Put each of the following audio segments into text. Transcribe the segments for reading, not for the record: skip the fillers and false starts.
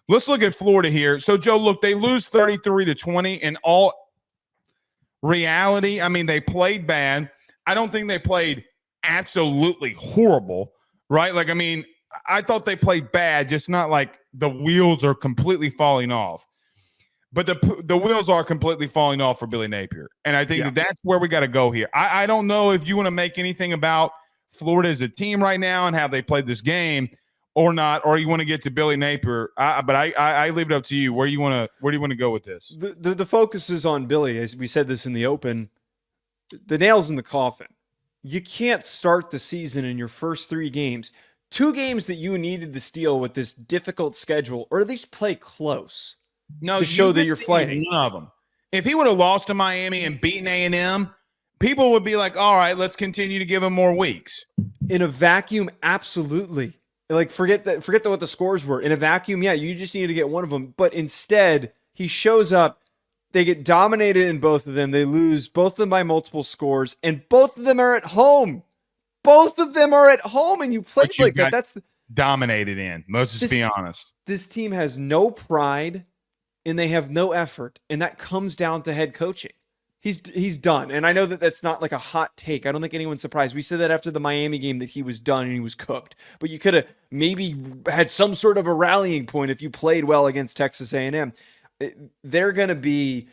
let's look at Florida here. So, Joe, look, they lose 33-20 in all reality. I mean, they played bad. I don't think they played absolutely horrible, right? Like, I mean, I thought they played bad, just not like the wheels are completely falling off. But the wheels are completely falling off for Billy Napier. And I think that's where we got to go here. I don't know if you want to make anything about Florida as a team right now and how they played this game or not, or you want to get to Billy Napier. But I leave it up to you. Where do you want to go with this? The focus is on Billy. As we said this in the open, the nail's in the coffin. You can't start the season in your first 3 games, 2 games that you needed to steal with this difficult schedule, or at least play close. No, to show that you're fighting. None of them. If he would have lost to Miami and beaten A&M, people would be like, all right, let's continue to give him more weeks. In a vacuum, absolutely. Like, forget what the scores were. In a vacuum, yeah, you just need to get one of them. But instead, he shows up. They get dominated in both of them. They lose both of them by multiple scores, and both of them are at home. Both of them are at home, and you played like that. That's dominated in. Let's just be honest. This team has no pride. And they have no effort, and that comes down to head coaching. He's done, and I know that that's not like a hot take. I don't think anyone's surprised. We said that after the Miami game that he was done and he was cooked. But you could have maybe had some sort of a rallying point if you played well against Texas A&M. They're going to be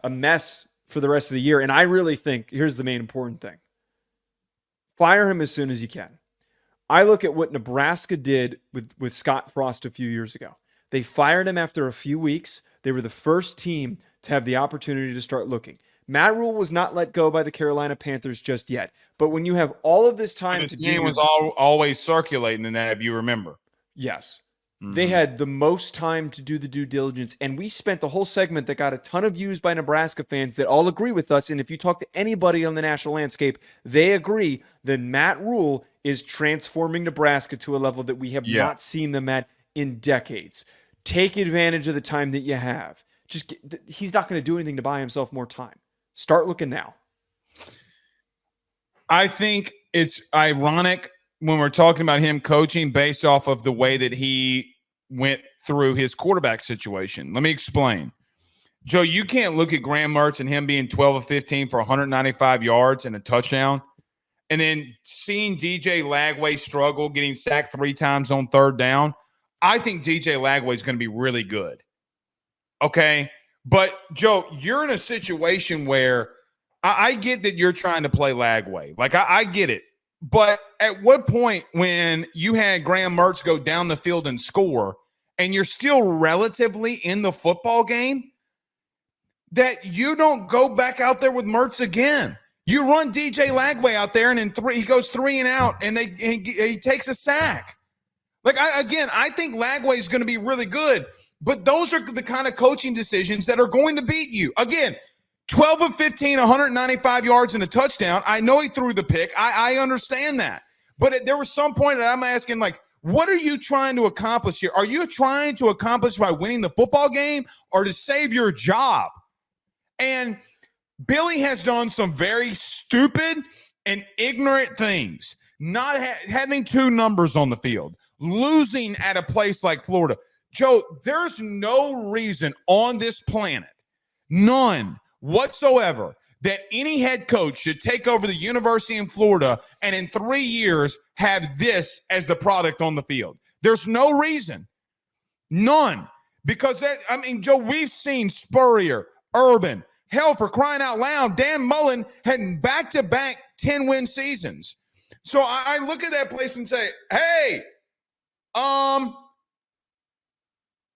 a mess for the rest of the year, and I really think here's the main important thing: fire him as soon as you can. I look at what Nebraska did with Scott Frost a few years ago. They fired him after a few weeks. They were the first team to have the opportunity to start looking. Matt Rule was not let go by the Carolina Panthers just yet. But when you have all of this time to do... His name was always circulating in that, if you remember. Yes. Mm-hmm. They had the most time to do the due diligence. And we spent the whole segment that got a ton of views by Nebraska fans that all agree with us. And if you talk to anybody on the national landscape, they agree that Matt Rule is transforming Nebraska to a level that we have not seen them at in decades. Take advantage of the time that you have. He's not going to do anything to buy himself more time. Start looking now. I think it's ironic when we're talking about him coaching based off of the way that he went through his quarterback situation. Let me explain. Joe, you can't look at Graham Mertz and him being 12 of 15 for 195 yards and a touchdown, and then seeing DJ Lagway struggle, getting sacked 3 times on 3rd down. I think DJ Lagway is going to be really good. Okay? But, Joe, you're in a situation where I get that you're trying to play Lagway. Like, I get it. But at what point when you had Graham Mertz go down the field and score and you're still relatively in the football game, that you don't go back out there with Mertz again? You run DJ Lagway out there, and in 3 he goes 3 and out, and he takes a sack. Like, I think Lagway is going to be really good, but those are the kind of coaching decisions that are going to beat you. Again, 12 of 15, 195 yards and a touchdown. I know he threw the pick. I understand that. But there was some point that I'm asking, like, what are you trying to accomplish here? Are you trying to accomplish by winning the football game or to save your job? And Billy has done some very stupid and ignorant things, not having 2 numbers on the field. Losing at a place like Florida. Joe, there's no reason on this planet, none whatsoever, that any head coach should take over the university in Florida and in 3 years have this as the product on the field. There's no reason. None. Because, Joe, we've seen Spurrier, Urban, hell, for crying out loud, Dan Mullen had back-to-back 10-win seasons. So I look at that place and say, hey,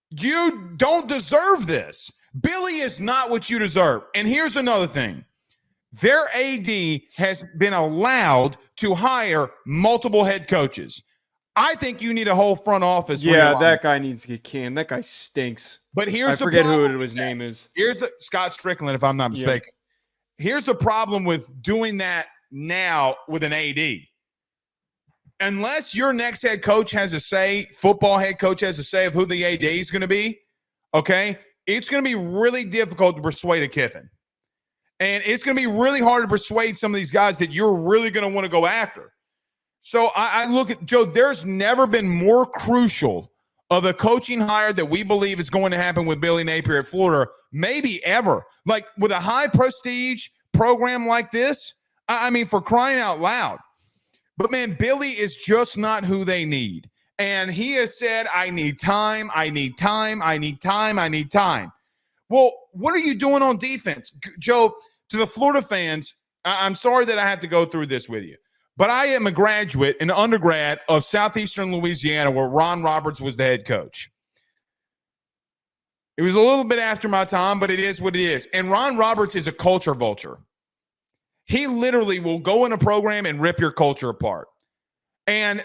you don't deserve this. Billy is not what you deserve. And here's another thing. Their AD has been allowed to hire multiple head coaches. I think you need a whole front office. Yeah, that guy needs to get canned. That guy stinks. But here's I forget who his name is. Here's Scott Strickland, if I'm not mistaken. Yeah. Here's the problem with doing that now with an AD. Unless your next head coach has a say, football head coach has a say of who the AD is going to be, okay, it's going to be really difficult to persuade a Kiffin. And it's going to be really hard to persuade some of these guys that you're really going to want to go after. So I look at, Joe, there's never been more crucial of a coaching hire that we believe is going to happen with Billy Napier at Florida, maybe ever. Like with a high prestige program like this, I mean, for crying out loud. But man, Billy is just not who they need. And he has said, I need time, I need time, I need time, I need time. Well, what are you doing on defense? Joe, to the Florida fans, I'm sorry that I have to go through this with you, but I am a graduate, an undergrad of Southeastern Louisiana where Ron Roberts was the head coach. It was a little bit after my time, but it is what it is. And Ron Roberts is a culture vulture. He literally will go in a program and rip your culture apart. And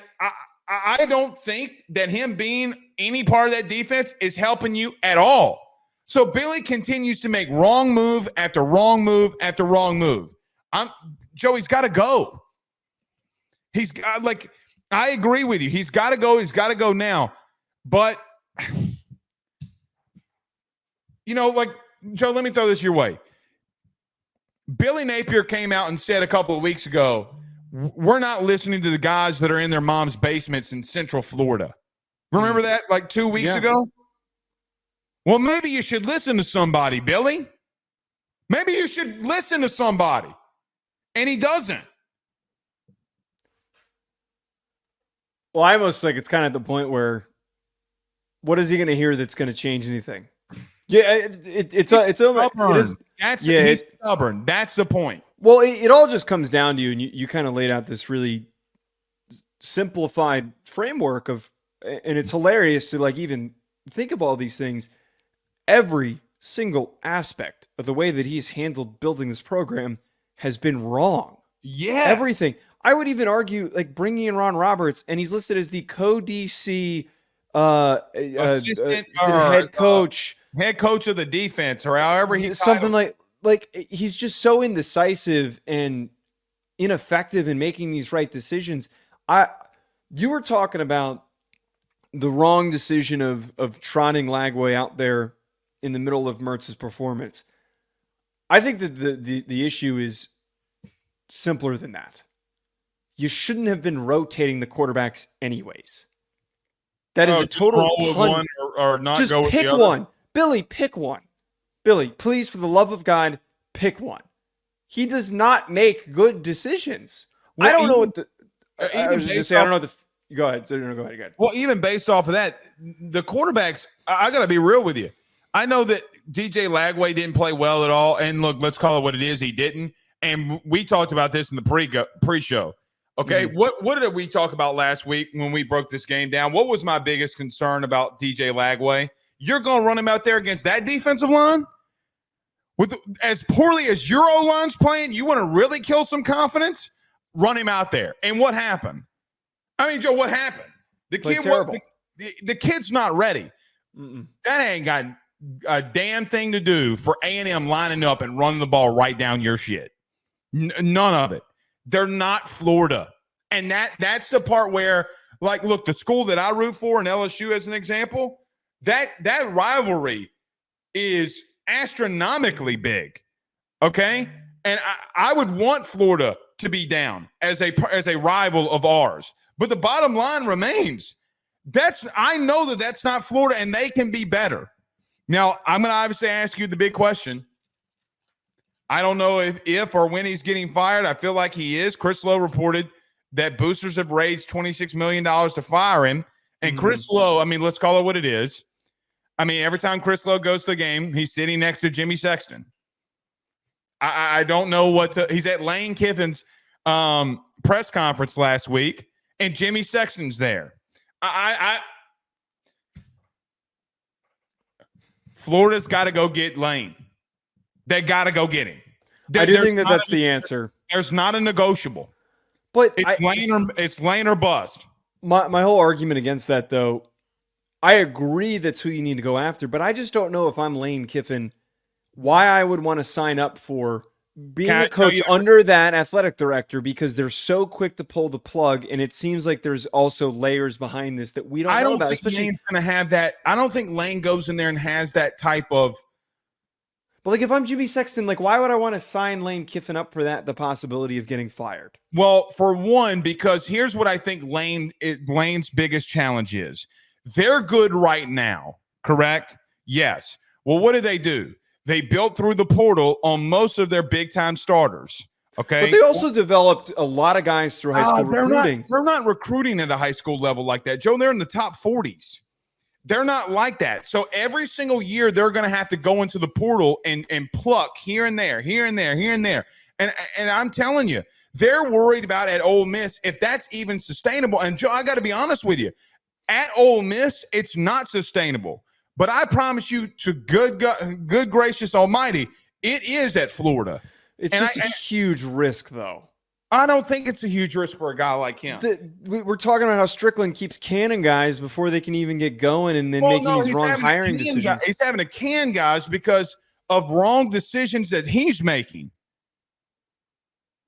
I don't think that him being any part of that defense is helping you at all. So Billy continues to make wrong move after wrong move after wrong move. Joey's got to go. He's got, like, I agree with you. He's got to go. He's got to go now. But, you know, like, Joe, let me throw this your way. Billy Napier came out and said a couple of weeks ago, we're not listening to the guys that are in their mom's basements in Central Florida. Remember that like 2 weeks ago? Well, maybe you should listen to somebody, Billy. Maybe you should listen to somebody. And he doesn't. Well, I almost like it's kind of at the point where what is he going to hear that's going to change anything? Yeah, it's almost, he's stubborn. That's the point. Well, it all just comes down to you, and you kind of laid out this really simplified framework of, and it's hilarious to like even think of all these things. Every single aspect of the way that he's handled building this program has been wrong. Yes. Everything. I would even argue like bringing in Ron Roberts, and he's listed as the co-DC assistant head coach. Head coach of the defense, or however he's something like he's just so indecisive and ineffective in making these right decisions. You were talking about the wrong decision of trotting Lagway out there in the middle of Mertz's performance. I think that the issue is simpler than that. You shouldn't have been rotating the quarterbacks anyways. That is a total one or not. Just go with pick the other. one. Billy, pick one. Billy, please, for the love of God, pick one. He does not make good decisions. Well, I don't know what the. I was even just say I don't know what the. Go ahead. So go ahead. Well, even based off of that, the quarterbacks. I got to be real with you. I know that DJ Lagway didn't play well at all, and look, let's call it what it is. He didn't, and we talked about this in the pre-show. Okay, What did we talk about last week when we broke this game down? What was my biggest concern about DJ Lagway? You're going to run him out there against that defensive line? As poorly as your O-line's playing, you want to really kill some confidence? Run him out there. And what happened? I mean, Joe, what happened? The kid's not ready. That ain't got a damn thing to do for A&M lining up and running the ball right down your shit. None of it. They're not Florida. And that's the part where, like, look, the school that I root for in LSU as an example, that rivalry is astronomically big, okay? And I would want Florida to be down as a rival of ours. But the bottom line remains, I know that's not Florida, and they can be better. Now, I'm going to obviously ask you the big question. I don't know if or when he's getting fired. I feel like he is. Chris Lowe reported that boosters have raised $26 million to fire him. And Chris Lowe, I mean, let's call it what it is. I mean, every time Chris Lowe goes to the game, he's sitting next to Jimmy Sexton. I don't know he's at Lane Kiffin's press conference last week, and Jimmy Sexton's there. Florida's got to go get Lane. They got to go get him. I do think that's the answer. There's not a negotiable. But it's Lane or bust. My whole argument against that, though, I agree that's who you need to go after, but I just don't know if I'm Lane Kiffin, why I would want to sign up for being a coach under that athletic director, because they're so quick to pull the plug, and it seems like there's also layers behind this that we don't know about. I don't think Lane's going to have that. I don't think Lane goes in there and has that type of. But like, if I'm Jimmy Sexton, like, why would I want to sign Lane Kiffin up for the possibility of getting fired? Well, for one, because here's what I think Lane's biggest challenge is. They're good right now, correct? Yes. Well, what do? They built through the portal on most of their big-time starters, okay? But they also developed a lot of guys through high school recruiting. They're not recruiting at a high school level like that, Joe. They're in the top 40s. They're not like that. So every single year, they're going to have to go into the portal and pluck here and there, here and there, here and there. And I'm telling you, they're worried about at Ole Miss if that's even sustainable. And Joe, I got to be honest with you. At Ole Miss, it's not sustainable. But I promise you, to good gracious almighty, it is at Florida. It's just a huge risk, though. I don't think it's a huge risk for a guy like him. We're talking about how Strickland keeps canning guys before they can even get going and then making these wrong hiring decisions. He's having to can guys because of wrong decisions that he's making.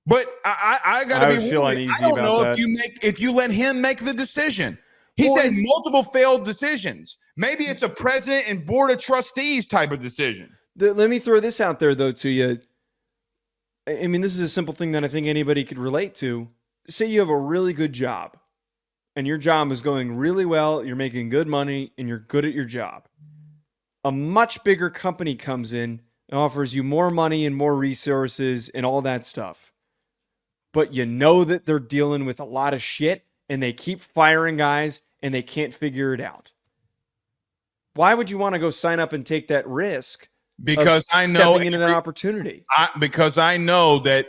But I got to be feel uneasy I don't about know that. if you let him make the decision. He's had multiple failed decisions. Maybe it's a president and board of trustees type of decision. Let me throw this out there, though, to you. I mean, this is a simple thing that I think anybody could relate to. Say you have a really good job and your job is going really well, you're making good money, and you're good at your job. A much bigger company comes in and offers you more money and more resources and all that stuff. But you know that they're dealing with a lot of shit and they keep firing guys and they can't figure it out. Why would you want to go sign up and take that risk? Because I know stepping into that opportunity. Because I know that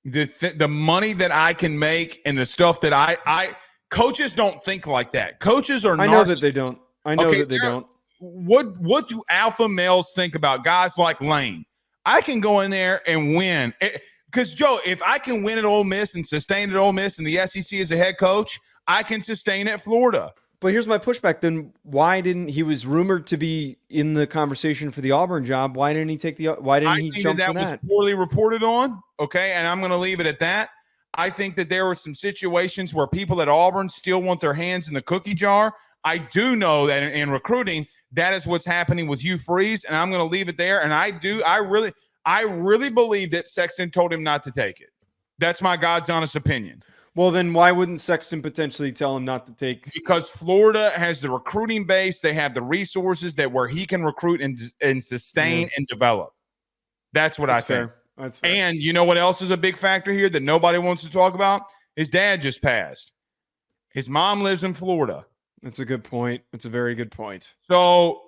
the money that I can make and the stuff that I coaches don't think like that. Coaches are. I know that they don't. I know that they don't. What do alpha males think about guys like Lane? I can go in there and win. Because Joe, if I can win at Ole Miss and sustain at Ole Miss and the SEC as a head coach, I can sustain at Florida. But here's my pushback. Then why didn't he was rumored to be in the conversation for the Auburn job? Why didn't he take the? Why didn't he jump for that? Was poorly reported on. Okay, and I'm going to leave it at that. I think that there were some situations where people at Auburn still want their hands in the cookie jar. I do know that in recruiting, that is what's happening with Hugh Freeze, and I'm going to leave it there. And I really believe that Sexton told him not to take it. That's my God's honest opinion. Well, then why wouldn't Sexton potentially tell him not to take? Because Florida has the recruiting base. They have the resources where he can recruit and sustain and develop. That's what I think. That's fair. And you know what else is a big factor here that nobody wants to talk about? His dad just passed. His mom lives in Florida. That's a good point. It's a very good point. So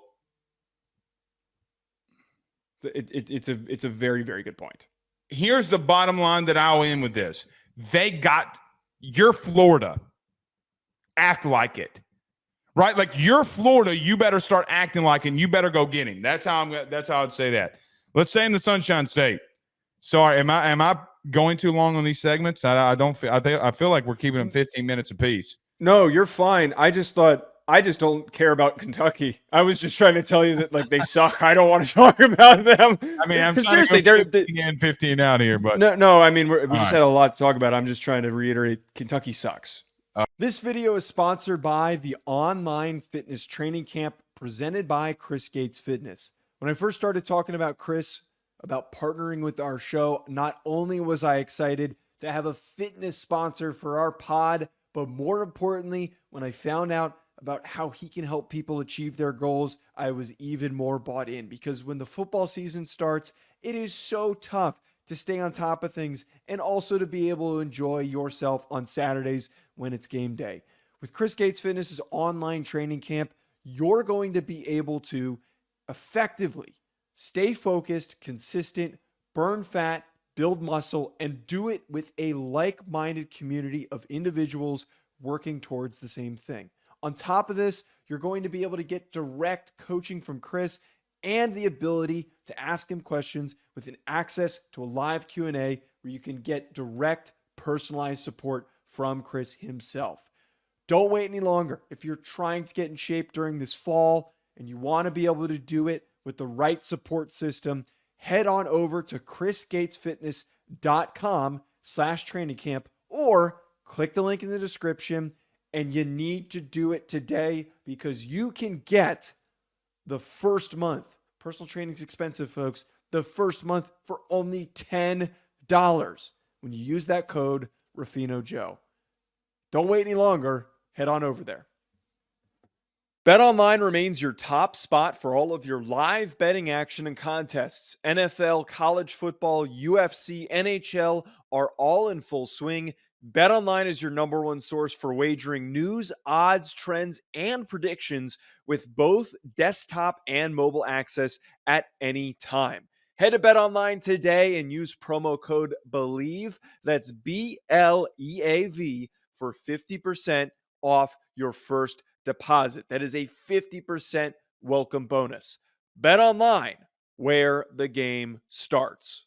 it's a very, very good point. Here's the bottom line that I'll end with this. You're Florida. Act like it. Right? Like you're Florida, you better start acting like it and you better go get him. That's how I'd say that. Let's stay in the Sunshine State. Sorry, am I going too long on these segments? I feel like we're keeping them 15 minutes apiece. No, you're fine. I just don't care about Kentucky. I was just trying to tell you that like they suck. I don't want to talk about them. I mean, I'm seriously, they're 15 out here, but no. I mean, we just had a lot to talk about. I'm just trying to reiterate: Kentucky sucks. This video is sponsored by the online fitness training camp presented by Chris Gates Fitness. When I first started talking about Chris, about partnering with our show, not only was I excited to have a fitness sponsor for our pod, but more importantly, when I found out about how he can help people achieve their goals, I was even more bought in, because when the football season starts, it is so tough to stay on top of things and also to be able to enjoy yourself on Saturdays when it's game day. With Chris Gates Fitness's online training camp, you're going to be able to effectively stay focused, consistent, burn fat, build muscle, and do it with a like-minded community of individuals working towards the same thing. On top of this, you're going to be able to get direct coaching from Chris and the ability to ask him questions with an access to a live Q&A where you can get direct personalized support from Chris himself. Don't wait any longer. If you're trying to get in shape during this fall and you want to be able to do it with the right support system, head on over to chrisgatesfitness.com/training camp or click the link in the description. And you need to do it today because you can get the first month. Personal training is expensive, folks. The first month for only $10 when you use that code Ruffino Joe. Don't wait any longer. Head on over there. BetOnline remains your top spot for all of your live betting action and contests. NFL, college football, UFC, NHL are all in full swing. BetOnline is your number one source for wagering news, odds, trends, and predictions with both desktop and mobile access at any time. Head to BetOnline today and use promo code BELIEVE, that's BLEAV, for 50% off your first deposit. That is a 50% welcome bonus. Bet online, where the game starts.